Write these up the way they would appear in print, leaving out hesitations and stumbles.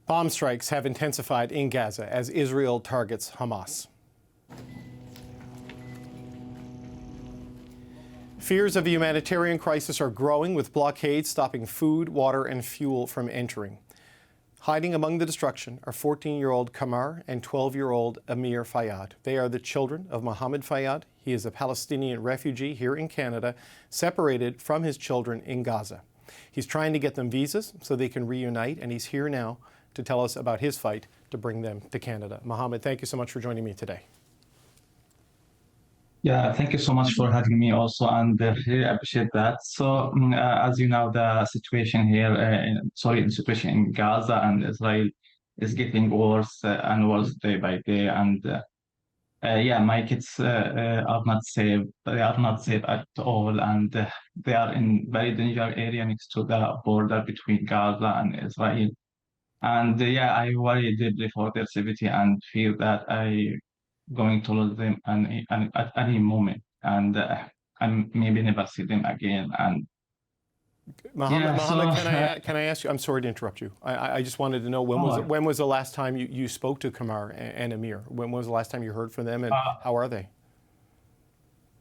Bomb strikes have intensified in Gaza as Israel targets Hamas. Fears of a humanitarian crisis are growing, with blockades stopping food, water, and fuel from entering. Hiding among the destruction are 14-year-old Kamar and 12-year-old Amir Fayad. They are the children of Mohammed Fayad. He is a Palestinian refugee here in Canada, separated from his children in Gaza. He's trying to get them visas so they can reunite, and he's here now to tell us about his fight to bring them to Canada. Mohammed, thank you so much for joining me today. Yeah, thank you so much for having me also, and really appreciate that. So, as you know, the situation here, the situation in Gaza and Israel is getting worse and worse day by day. And yeah, my kids are not safe. They are not safe at all, and they are in very dangerous area next to the border between Gaza and Israel. And yeah, I worry deeply for their safety and feel that I going to lose them at any moment, and maybe never see them again. And Mohammed, can I ask you? I'm sorry to interrupt you. I just wanted to know when was the last time you spoke to Kamar and Amir? When was the last time you heard from them, and how are they?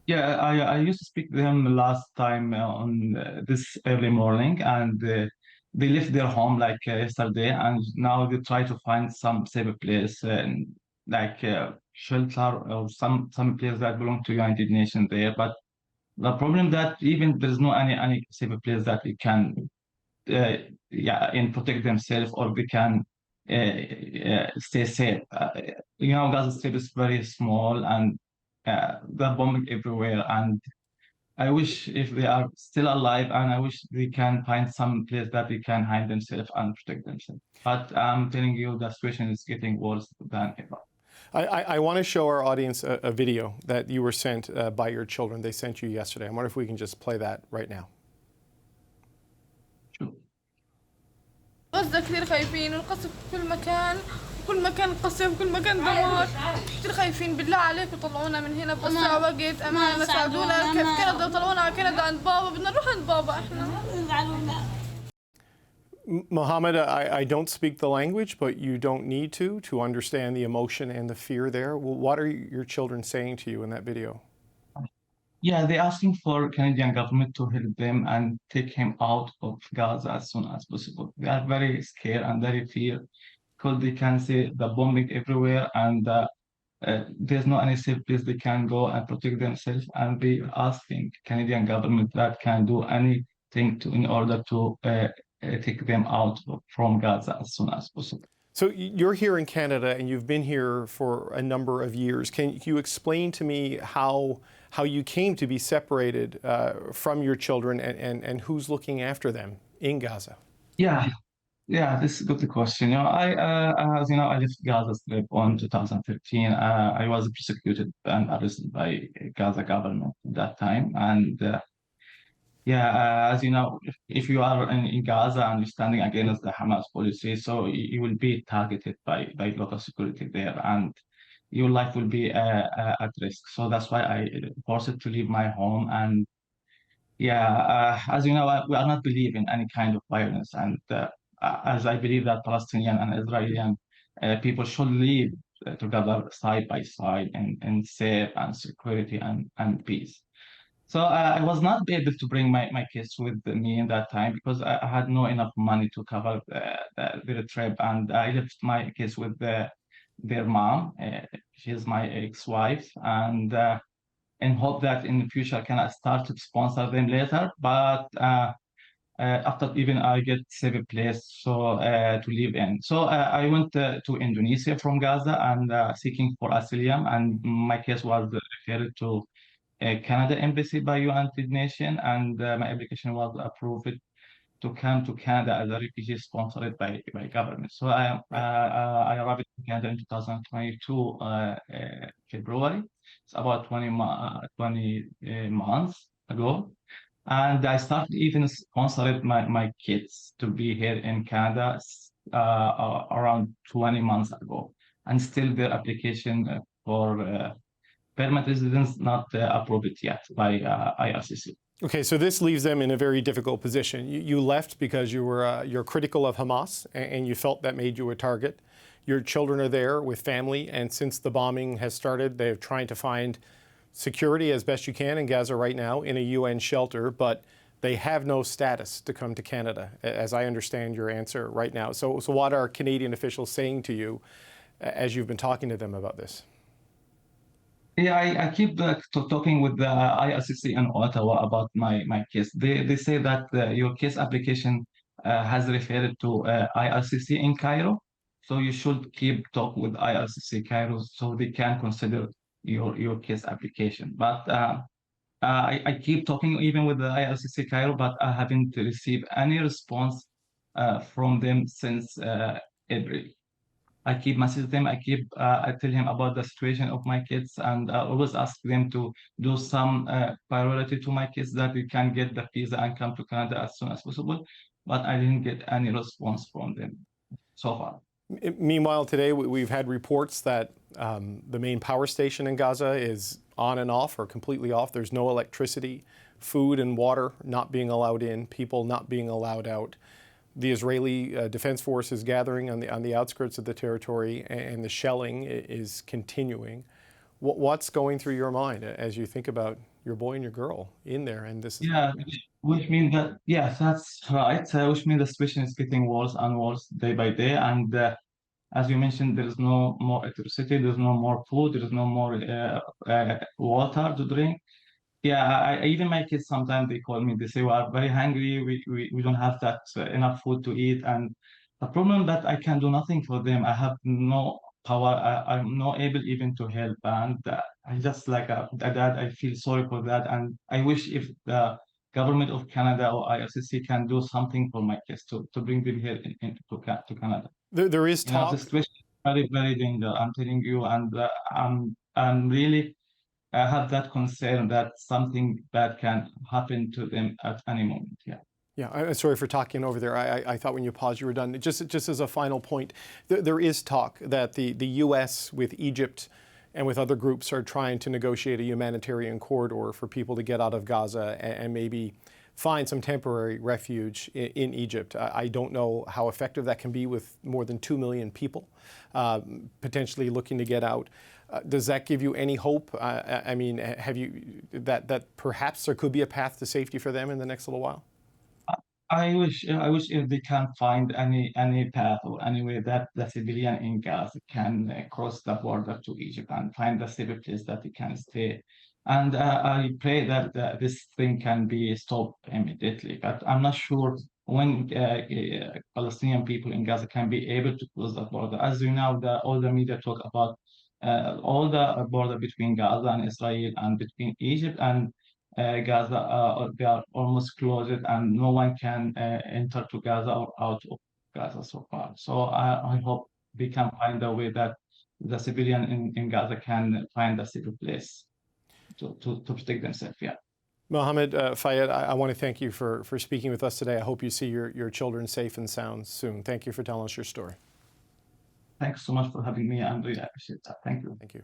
Yeah, I used to speak to them last time on this early morning, and they left their home like yesterday, and now they try to find some safe place, like shelter or some place that belong to United Nations there. But the problem that even there's no any safe place that they can and protect themselves, or they can stay safe. Gaza Strip is very small, and they're bombing everywhere. And I wish if they are still alive, and I wish they can find some place that they can hide themselves and protect themselves. But I'm telling you, the situation is getting worse than ever. I want to show our audience a video that you were sent by your children. They sent you yesterday. I wonder if we can just play that right now. Sure. غزة كثير خايفين، والقصف في كل مكان، وكل مكان قصف، وكل مكان دمار. كثير خايفين، بالله عليكم طلعونا من هنا بأسرع وقت. أمانة ساعدونا كيف كندا، طلعونا على كندا عند بابا، بدنا نروح عند بابا إحنا. Mohammed, I don't speak the language, but you don't need to understand the emotion and the fear there. What are your children saying to you in that video? Yeah, they're asking for Canadian government to help them and take him out of Gaza as soon as possible. They are very scared and very fear, because they can see the bombing everywhere, and there's no any safe place they can go and protect themselves. And they asking Canadian government that can do anything in order to take them out from Gaza as soon as possible. So you're here in Canada, and you've been here for a number of years. Can you explain to me how you came to be separated from your children, and who's looking after them in Gaza? Yeah, this is a good question. As you know, I left Gaza Strip on 2013. I was prosecuted and arrested by Gaza government at that time, and as you know, if you are in Gaza and you're standing against the Hamas policy, so you will be targeted by local security there, and your life will be at risk. So that's why I forced to leave my home. And as you know, we are not believing any kind of violence, and as I believe that Palestinian and Israeli people should live together side by side in safe and security and peace. So I was not able to bring my kids with me in that time, because I had no enough money to cover the trip, and I left my kids with their mom. She's my ex-wife, and in hope that in the future can I start to sponsor them later. But after even I get safe place to live in. So I went to Indonesia from Gaza and seeking for asylum, and my case was referred to Canada Embassy by United Nations, and my application was approved to come to Canada as a refugee sponsored by government. So I arrived in Canada in 2022 February. It's about 20 months ago. And I started even sponsoring my kids to be here in Canada around 20 months ago. And still their application for permanent residence not approved yet by IRCC. Okay, so this leaves them in a very difficult position. You left because you're critical of Hamas and you felt that made you a target. Your children are there with family, and since the bombing has started, they're trying to find security as best you can in Gaza right now in a UN shelter, but they have no status to come to Canada, as I understand your answer right now. So what are Canadian officials saying to you as you've been talking to them about this? Yeah, I keep talking with the IRCC in Ottawa about my case. They say that your case application has referred to IRCC in Cairo, so you should keep talk with IRCC Cairo so they can consider your case application. But I keep talking even with the IRCC Cairo, but I haven't received any response from them since April. I keep messaging them. I tell him about the situation of my kids, and I always ask them to do some priority to my kids that we can get the visa and come to Canada as soon as possible. But I didn't get any response from them so far. Meanwhile, today we've had reports that the main power station in Gaza is on and off or completely off. There's no electricity, food and water not being allowed in, people not being allowed out. The Israeli Defense Force is gathering on the outskirts of the territory, and the shelling is continuing. What's going through your mind as you think about your boy and your girl in there? And this, Yeah, which means that, yes, that's right. Which means the situation is getting worse and worse day by day. And as you mentioned, there is no more electricity, there's no more food, there is no more water to drink. Yeah, even my kids sometimes they call me. They say we are very hungry. We don't have that enough food to eat, and the problem that I can do nothing for them. I have no power. I'm not able even to help, and I just like a dad. I feel sorry for that, and I wish if the government of Canada or IRCC can do something for my kids to bring them here to Canada. there is talk. The situation is very very dangerous. I'm telling you, and I'm really. I have that concern that something bad can happen to them at any moment. Yeah. Yeah, I'm sorry for talking over there. I thought when you paused you were done. Just as a final point, there is talk that the U.S. with Egypt and with other groups are trying to negotiate a humanitarian corridor for people to get out of Gaza and maybe find some temporary refuge in Egypt. I don't know how effective that can be with more than 2 million people potentially looking to get out. Does that give you any hope? I mean, have you that perhaps there could be a path to safety for them in the next little while? I wish if they can find any path or any way that the civilian in Gaza can cross the border to Egypt and find a safe place that they can stay. And I pray that this thing can be stopped immediately. But I'm not sure when Palestinian people in Gaza can be able to cross the border. As you know, all the media talk about all the border between Gaza and Israel and between Egypt and Gaza, they are almost closed, and no one can enter to Gaza or out of Gaza so far. So I hope we can find a way that the civilian in Gaza can find a safe place to protect themselves. Yeah. Mohammed Fayad, I want to thank you for speaking with us today. I hope you see your children safe and sound soon. Thank you for telling us your story. Thanks so much for having me. I really appreciate that. Thank you. Thank you.